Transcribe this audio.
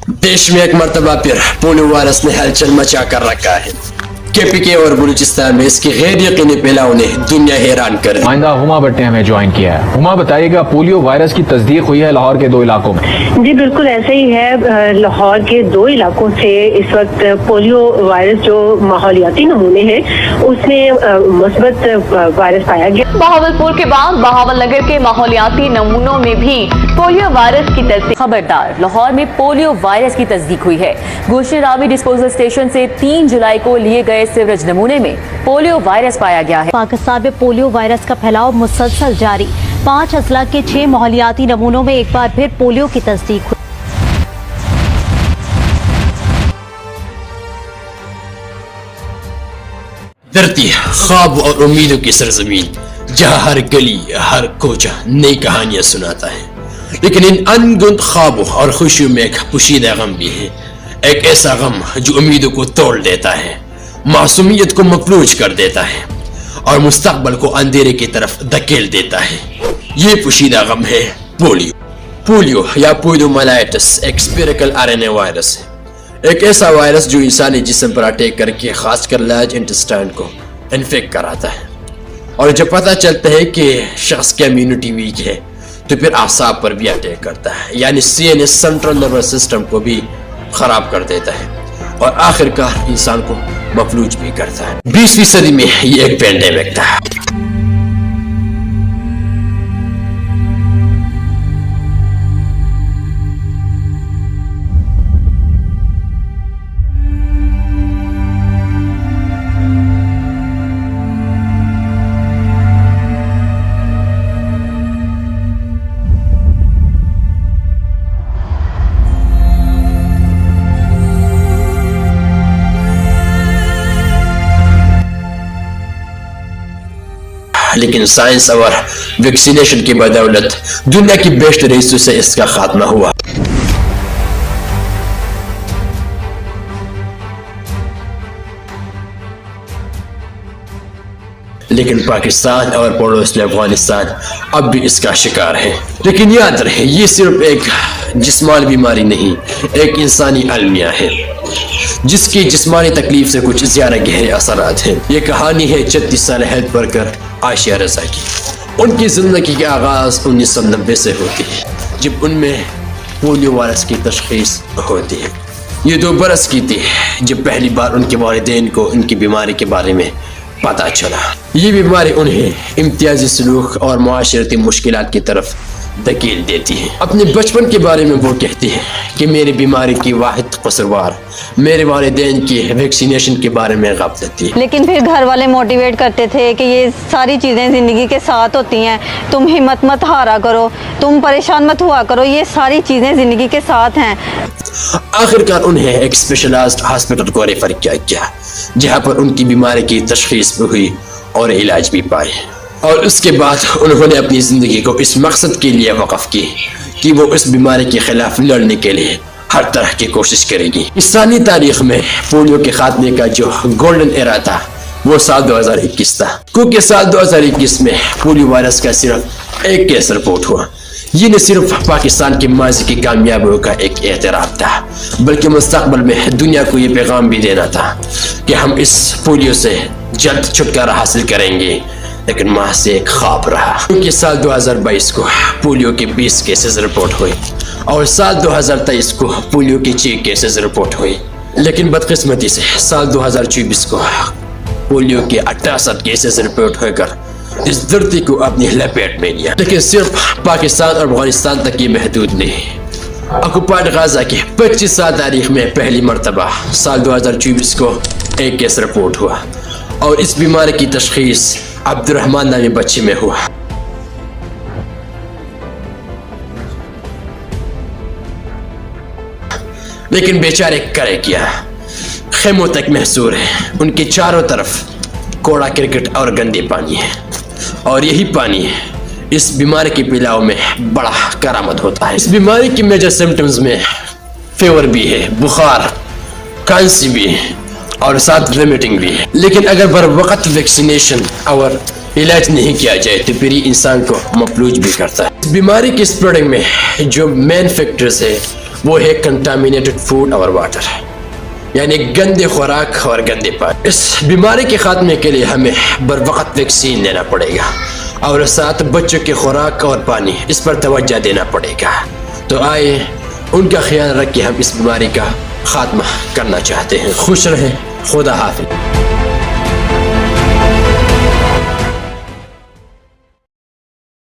देश में एक मरतबा फिर पोलियो वायरस ने हलचल मचा कर रखा है। KPK और बलूचिस्तान में इसकी गैर यकीनी फैलाव ने दुनिया हैरान कर दी। आइंदा हुमा भट्ट ने हमें ज्वाइन किया है। हुमा बताइएगा, पोलियो वायरस की तस्दीक हुई है लाहौर के 2 इलाकों में। जी बिल्कुल ऐसे ही है। लाहौर के 2 इलाकों से इस वक्त पोलियो वायरस जो माहौलियाती नमूने हैं उसमें मुस्बत वायरस पाया गया। बहावलपुर के बाद बहावलनगर के माहौलियाती नमूनों में भी पोलियो वायरस की तस्दीक। खबरदार, लाहौर में पोलियो वायरस की तस्दीक हुई है। गोशे रावी डिस्पोजल स्टेशन से 3 जुलाई को लिए गए सीवरेज नमूने में पोलियो वायरस पाया गया है। पाकिस्तान में पोलियो वायरस का फैलाव मुसलसल जारी। 5 अजला के 6 माहौलियाती नमूनों में एक बार फिर पोलियो की तस्दीक हुई। धरती ख्वाब और उम्मीदों की सरजमीन, जहाँ हर गली हर कोचा नई कहानियां सुनाता है, लेकिन इन अनगिनत ख्वाबों और खुशियों में एक पोशीदा गम भी है। एक ऐसा गम जो उम्मीदों को तोड़ देता है, मासूमियत को मफलूज कर देता है और मुस्तकबल को अंधेरे की तरफ धकेल देता है। ये पोशीदा गम है पोलियो। पोलियो या पोलियोमाइलाइटिस एक स्पेरिकल RNA वायरस है। एक ऐसा वायरस जो इंसानी जिस्म पर अटैक करके खासकर लार्ज इंटेस्टाइन को इन्फेक्ट कराता है, और जब पता चलता है कि शख्स की इम्यूनिटी वीक है तो फिर आसाब पर भी अटैक करता है, यानी CNS सेंट्रल नर्वस सिस्टम को भी खराब कर देता है और आखिरकार इंसान को मफलूज भी करता है। 20वीं सदी में ये एक पेंडेमिक था। लेकिन साइंस और वैक्सीनेशन की बदौलत दुनिया की बेस्ट रेसों से इसका खात्मा हुआ। लेकिन पाकिस्तान और पड़ोसी अफगानिस्तान अब भी इसका शिकार है। लेकिन याद रहे, ये सिर्फ एक जिस्मानी बीमारी नहीं, एक इंसानी अलमिया है जिसकी जिस्मानी तकलीफ से कुछ ज्यादा गहरे असरात हैं। ये कहानी है 36 साल हेल्थ वर्कर आशिया रजा की। उनकी जिंदगी का आगाज 1990 से होती है, जब उनमें पोलियो वायरस की तशखीस होती है। ये 2 बरस की थी जब पहली बार उनके वालिदैन को उनकी बीमारी के बारे में पता चला। ये बीमारी उन्हें इम्तियाजी सलूक और मुआशरती मुश्किलात की तरफ धकेल देती है। अपने बचपन के बारे में वो कहती है कि मेरी बीमारी की वाहिद कसूरवार मेरे वालिदैन की वैक्सीनेशन के बारे में गफलत थी। लेकिन फिर घर वाले मोटिवेट करते थे कि ये सारी चीज़ें ज़िंदगी के साथ होती हैं, तुम हिम्मत मत हारा करो, तुम परेशान मत हुआ करो, ये सारी चीज़ें ज़िंदगी के साथ हैं। आखिरकार उन्हें एक स्पेशलाइज्ड हॉस्पिटल को रेफर किया गया, जहाँ पर उनकी बीमारी की तशखीस भी हुई और इलाज भी पाए। और उसके बाद उन्होंने अपनी ज़िंदगी को इस मकसद के लिए वक़फ़ की कि वो इस बीमारी के खिलाफ लड़ने के लिए हर तरह की कोशिश करेगी। इंसानी तारीख में पोलियो के खात्मे का जो गोल्डन एरा था वो साल 2021 था, क्योंकि साल 2021 में पोलियो वायरस का सिर्फ एक केस रिपोर्ट हुआ। ये न सिर्फ पाकिस्तान की माजी की कामयाबियों का एक एतराफ़ था, बल्कि मुस्तकबिल में दुनिया को ये पैगाम भी देना था कि हम इस पोलियो से जल्द छुटकारा हासिल करेंगे। लेकिन माह से एक ख्वाब रहा, क्योंकि साल 2022 को पोलियो के 20 केसेस रिपोर्ट हुए और साल 2023 को पोलियो के 6 केसेस रिपोर्ट हुए। लेकिन बदकिस्मती से साल 2024 को पोलियो के 68 केसेस रिपोर्ट होकर इस धरती को अपनी लपेट में लिया। लेकिन सिर्फ पाकिस्तान और अफगानिस्तान तक ये महदूद नहीं। ऑक्युपाइड गाजा की 25 साल तारीख में पहली मरतबा साल 2024 को एक केस रिपोर्ट हुआ और इस बीमारी की तशखीस अब्दुर्रहमान नामी बच्चे में हुआ। लेकिन बेचारे करे क्या, खेमों तक महसूर है, उनके चारों तरफ कोड़ा क्रिकेट और गंदे पानी है, और यही पानी इस बीमारी के फैलाव में बड़ा करामत होता है। इस बीमारी की मेजर सिम्टम्स में फीवर भी है, बुखार, खांसी भी है और साथ वोमिटिंग भी है। लेकिन अगर बर वक्त वैक्सीनेशन और इलाज नहीं किया जाए तो फिर इंसान को मफलूज भी करता है। इस बीमारी की स्प्रेडिंग में जो मेन फैक्टर्स है وہ ہے کنٹامینیٹڈ فوڈ اور واٹر، یعنی گندے خوراک اور گندے پانی۔ اس بیماری کے خاتمے کے لیے ہمیں بر وقت ویکسین لینا پڑے گا، اور ساتھ بچوں کے خوراک اور پانی اس پر توجہ دینا پڑے گا۔ تو آئے ان کا خیال رکھ کے ہم اس بیماری کا خاتمہ کرنا چاہتے ہیں۔ خوش رہیں، خدا حافظ۔